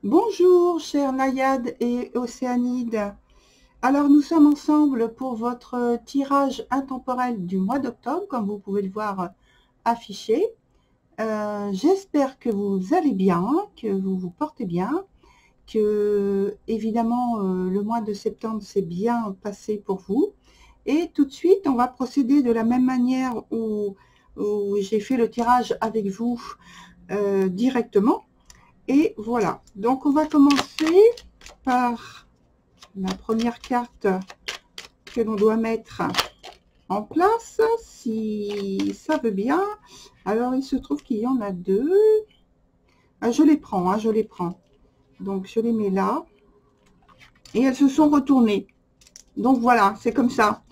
Bonjour, chers Naïades et Océanides. Alors, nous sommes ensemble pour votre tirage intemporel du mois d'octobre, comme vous pouvez le voir affiché. J'espère que vous allez bien, que vous vous portez bien, que, évidemment, le mois de septembre s'est bien passé pour vous. Et tout de suite, on va procéder de la même manière où j'ai fait le tirage avec vous directement. Et voilà, donc on va commencer par la première carte que l'on doit mettre en place, si ça veut bien. Alors il se trouve qu'il y en a deux. Je les prends, je les prends. Donc je les mets là. Et elles se sont retournées. Donc voilà, c'est comme ça.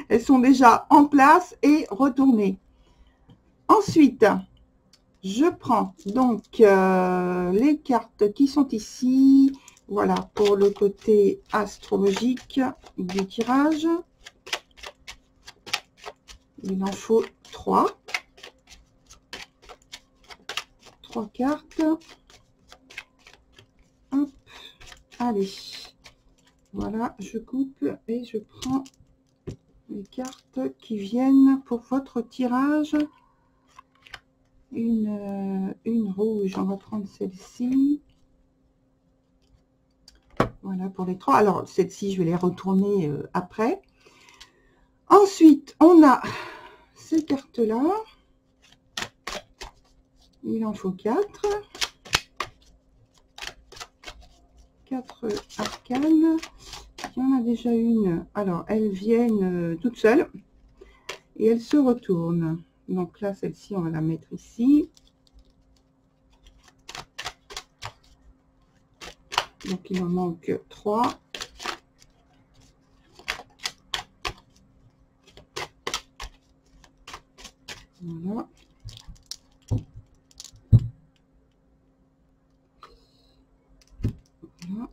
Elles sont déjà en place et retournées. Ensuite, je prends donc les cartes qui sont ici. Voilà, pour le côté astrologique du tirage. Il en faut 3. 3 cartes. Hop, allez. Voilà, je coupe et je prends les cartes qui viennent pour votre tirage. Une rouge, on va prendre celle-ci. Voilà pour les 3. Alors, celle-ci, je vais les retourner après. Ensuite, on a ces cartes-là. Il en faut 4. 4 arcanes. Il y en a déjà une. Alors, elles viennent toutes seules. Et elles se retournent. Donc là, celle-ci, on va la mettre ici. Donc, il en manque 3. Voilà. Voilà.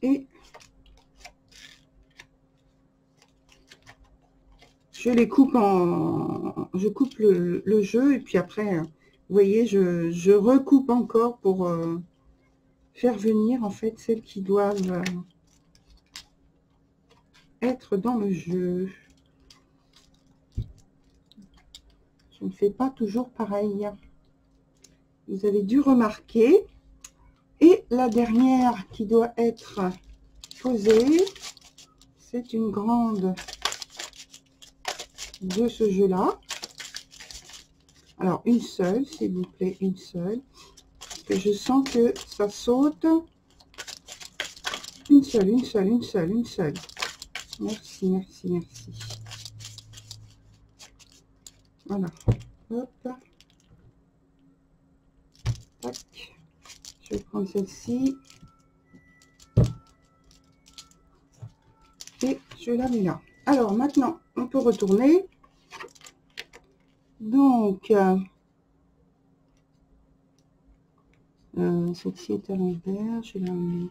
Et je les coupe en... Je coupe le jeu et puis après, vous voyez, je recoupe encore pour faire venir en fait celles qui doivent être dans le jeu. Je ne fais pas toujours pareil. Vous avez dû remarquer. Et la dernière qui doit être posée, c'est une grande de ce jeu-là. Alors, une seule, s'il vous plaît, une seule. Parce que je sens que ça saute. Une seule, une seule, une seule, une seule. Merci, merci, merci. Voilà. Hop. Tac. Je vais prendre celle-ci. Et je la mets là. Alors, maintenant, on peut retourner. Donc, celle-ci est à l'envers. Je la mets.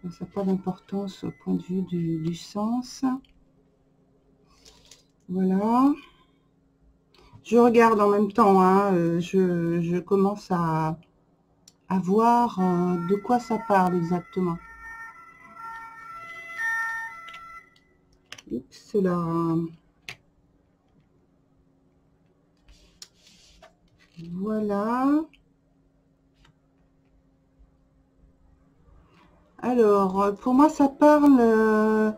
Ça n'a pas d'importance au point de vue du sens. Voilà. Je regarde en même temps, hein, je commence à voir de quoi ça parle exactement. Oups, là. Voilà. Alors, pour moi, ça parle de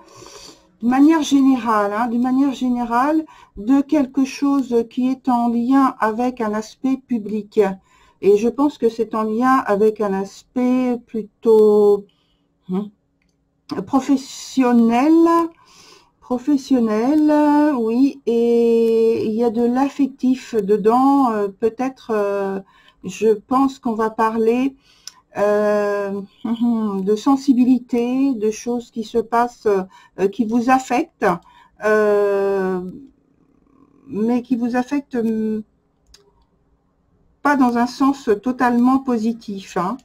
manière générale, de quelque chose qui est en lien avec un aspect public. Et je pense que c'est en lien avec un aspect plutôt professionnel, oui, et il y a de l'affectif dedans. Peut-être, je pense qu'on va parler de sensibilité, de choses qui se passent, qui vous affectent, mais qui vous affectent pas dans un sens totalement positif, hein.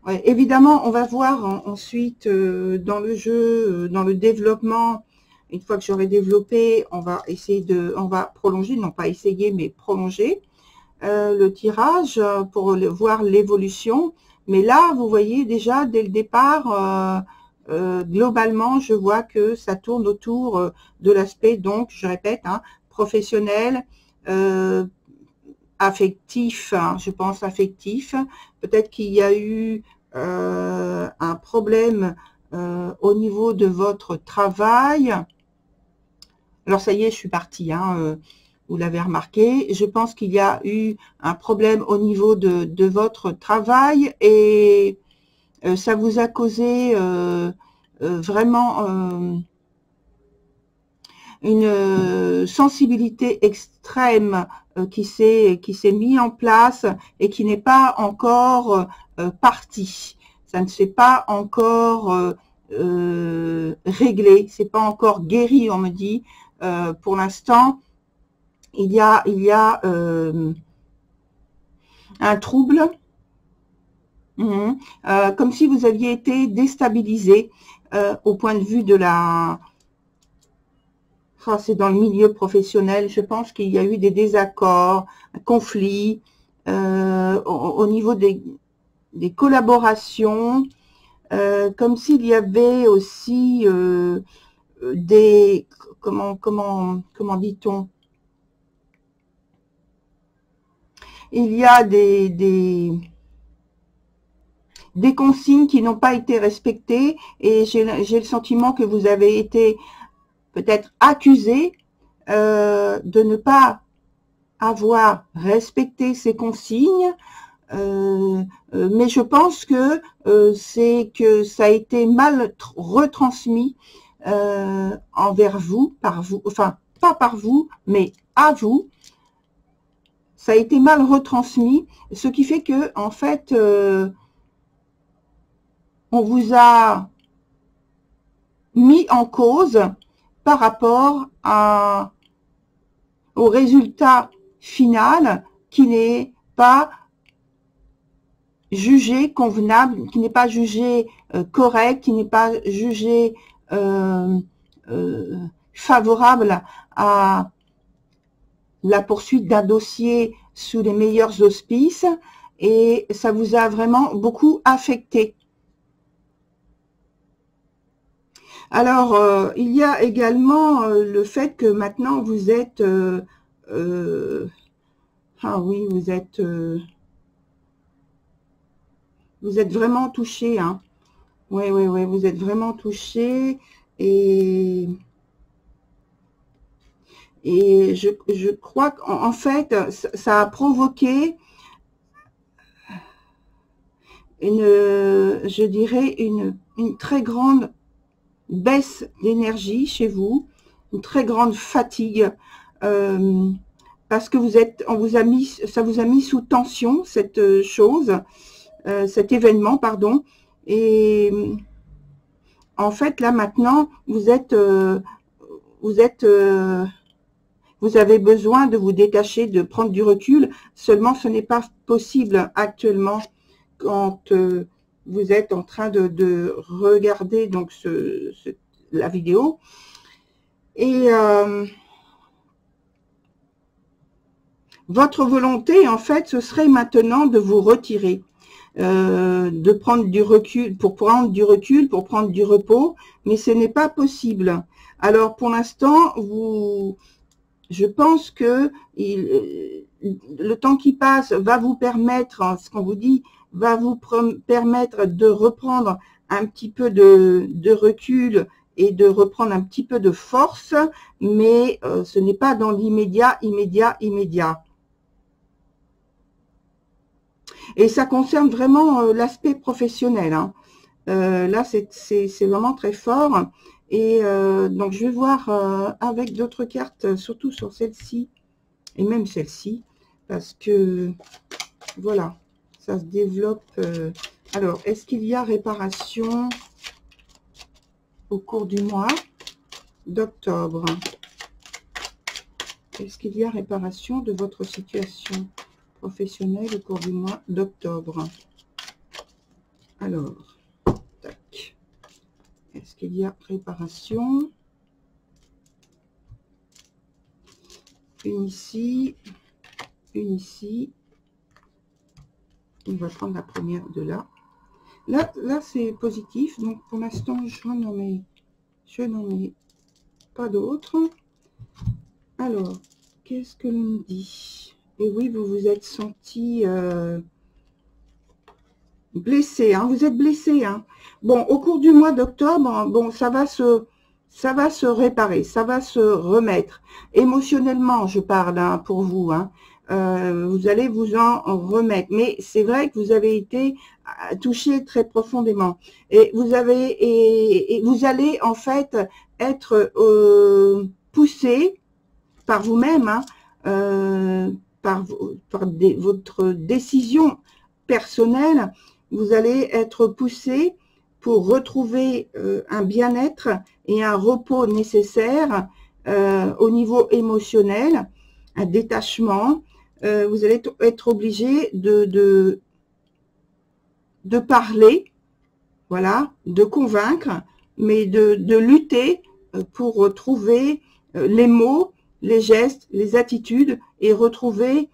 Ouais, évidemment, on va voir ensuite dans le jeu, dans le développement. Une fois que j'aurai développé, on va essayer on va prolonger, non pas essayer, mais prolonger. le tirage pour voir l'évolution. Mais là, vous voyez déjà dès le départ, globalement, je vois que ça tourne autour de l'aspect, donc, je répète, hein, professionnel, affectif, hein, je pense affectif. Peut-être qu'il y a eu un problème au niveau de votre travail. Alors ça y est, je suis partie, hein, vous l'avez remarqué. Je pense qu'il y a eu un problème au niveau de votre travail et ça vous a causé vraiment une sensibilité extrême qui s'est mis en place et qui n'est pas encore partie. Ça ne s'est pas encore réglé, c'est pas encore guéri, on me dit. Pour l'instant, il y a un trouble, comme si vous aviez été déstabilisé au point de vue de la... Oh, c'est dans le milieu professionnel, je pense qu'il y a eu des désaccords, un conflit au niveau des collaborations, comme s'il y avait aussi des... Comment dit-on? Il y a des consignes qui n'ont pas été respectées et j'ai le sentiment que vous avez été peut-être accusé de ne pas avoir respecté ces consignes, mais je pense que c'est que ça a été mal retransmis envers vous, par vous, enfin pas par vous, mais à vous. Ça a été mal retransmis, ce qui fait que en fait on vous a mis en cause par rapport au résultat final qui n'est pas jugé convenable, qui n'est pas jugé correct, qui n'est pas jugé favorable à la poursuite d'un dossier sous les meilleurs auspices, et ça vous a vraiment beaucoup affecté. Alors, il y a également le fait que maintenant vous êtes... ah oui, vous êtes vraiment touché, hein. Oui, oui, oui, vous êtes vraiment touché et je crois qu'en fait, ça a provoqué je dirais, une très grande baisse d'énergie chez vous, une très grande fatigue, parce que ça vous a mis sous tension, cette chose, cet événement, pardon, et en fait, là, maintenant, vous avez besoin de vous détacher, de prendre du recul. Seulement, ce n'est pas possible actuellement quand vous êtes en train de regarder donc la vidéo. Et votre volonté, en fait, ce serait maintenant de vous retirer, de prendre du recul, pour prendre du repos, mais ce n'est pas possible. Alors, pour l'instant, je pense que le temps qui passe va vous permettre, ce qu'on vous dit, va vous permettre de reprendre un petit peu de recul et de reprendre un petit peu de force, mais ce n'est pas dans l'immédiat, immédiat. Et ça concerne vraiment l'aspect professionnel, hein. Là, c'est vraiment très fort. Et donc, je vais voir avec d'autres cartes, surtout sur celle-ci, et même celle-ci, parce que, voilà, ça se développe. Alors, est-ce qu'il y a réparation au cours du mois d'octobre? Est-ce qu'il y a réparation de votre situation professionnelle au cours du mois d'octobre? Alors, tac. Est-ce qu'il y a réparation? Une ici. une ici. On va prendre la première de là. Là c'est positif, donc pour l'instant, je n'en mets pas d'autres. Alors, qu'est-ce que l'on dit? Et oui, vous vous êtes senti blessé, hein, vous êtes blessé, hein. Bon, au cours du mois d'octobre, bon, ça va se réparer, ça va se remettre. Émotionnellement, je parle, hein, pour vous, hein. Vous allez vous en remettre. Mais c'est vrai que vous avez été touché très profondément. Et vous allez en fait être poussé par vous-même, hein, par votre décision personnelle. Vous allez être poussé pour retrouver un bien-être et un repos nécessaire au niveau émotionnel, un détachement. Vous allez être obligé de parler, voilà, de convaincre, mais de lutter pour trouver les mots, les gestes, les attitudes et retrouver,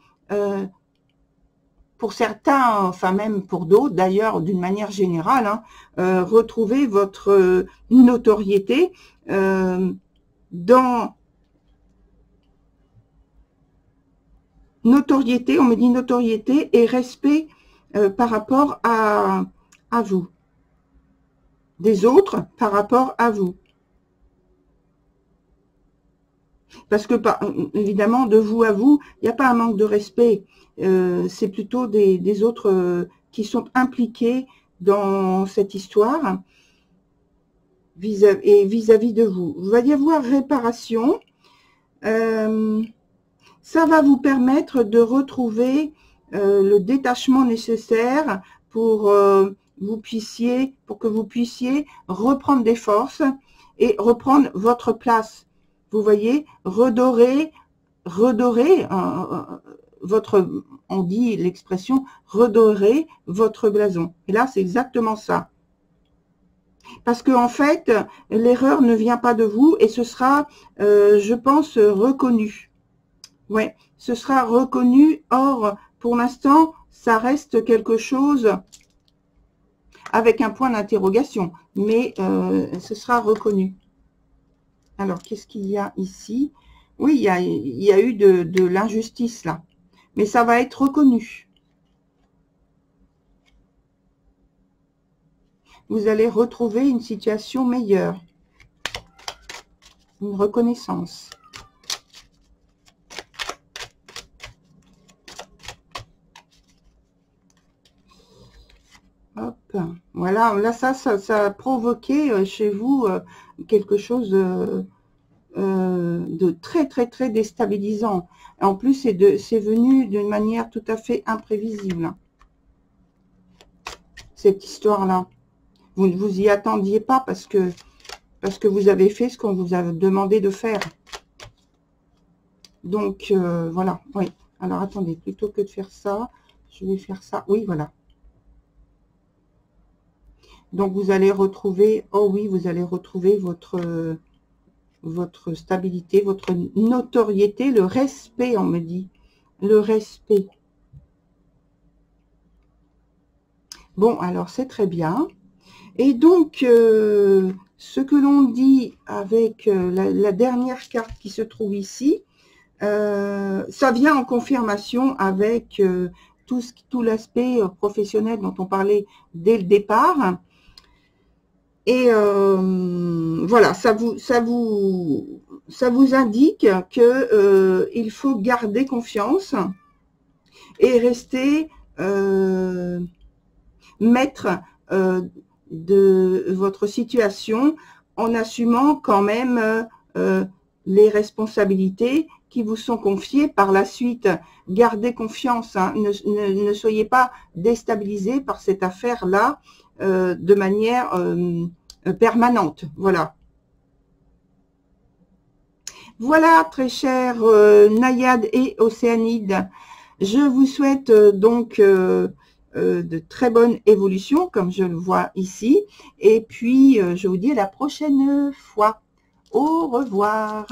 pour certains, enfin même pour d'autres d'ailleurs, d'une manière générale, hein, retrouver votre notoriété dans notoriété, on me dit notoriété et respect par rapport à vous, des autres par rapport à vous. Parce que, évidemment, de vous à vous, il n'y a pas un manque de respect. C'est plutôt des autres qui sont impliqués dans cette histoire vis-à-vis de vous. Il va y avoir réparation. Ça va vous permettre de retrouver le détachement nécessaire pour que vous puissiez reprendre des forces et reprendre votre place. Vous voyez, redorer votre, on dit l'expression, redorer votre blason. Et là, c'est exactement ça. Parce que en fait, l'erreur ne vient pas de vous et ce sera, je pense, reconnu. Ouais, ce sera reconnu. Or, pour l'instant, ça reste quelque chose avec un point d'interrogation, mais ce sera reconnu. Alors, qu'est-ce qu'il y a ici? Oui, il y a eu de l'injustice là, mais ça va être reconnu. Vous allez retrouver une situation meilleure, une reconnaissance. Hop, voilà, là ça a provoqué chez vous quelque chose de très très très déstabilisant. En plus, c'est venu d'une manière tout à fait imprévisible. Cette histoire-là, vous ne vous y attendiez pas parce que vous avez fait ce qu'on vous a demandé de faire. Donc voilà, oui. Alors attendez, plutôt que de faire ça, je vais faire ça. Oui, voilà. Donc vous allez retrouver, oh oui, vous allez retrouver votre stabilité, votre notoriété, le respect, on me dit, le respect. Bon, alors c'est très bien. Et donc, ce que l'on dit avec la dernière carte qui se trouve ici, ça vient en confirmation avec tout l'aspect professionnel dont on parlait dès le départ. Et voilà, ça vous indique que il faut garder confiance et rester maître de votre situation en assumant quand même les responsabilités qui vous sont confiées par la suite. Gardez confiance, hein, ne soyez pas déstabilisés par cette affaire-là de manière permanente. Voilà. Voilà, très chers Naïades et Océanides. Je vous souhaite donc de très bonnes évolutions, comme je le vois ici. Et puis, je vous dis à la prochaine fois. Au revoir.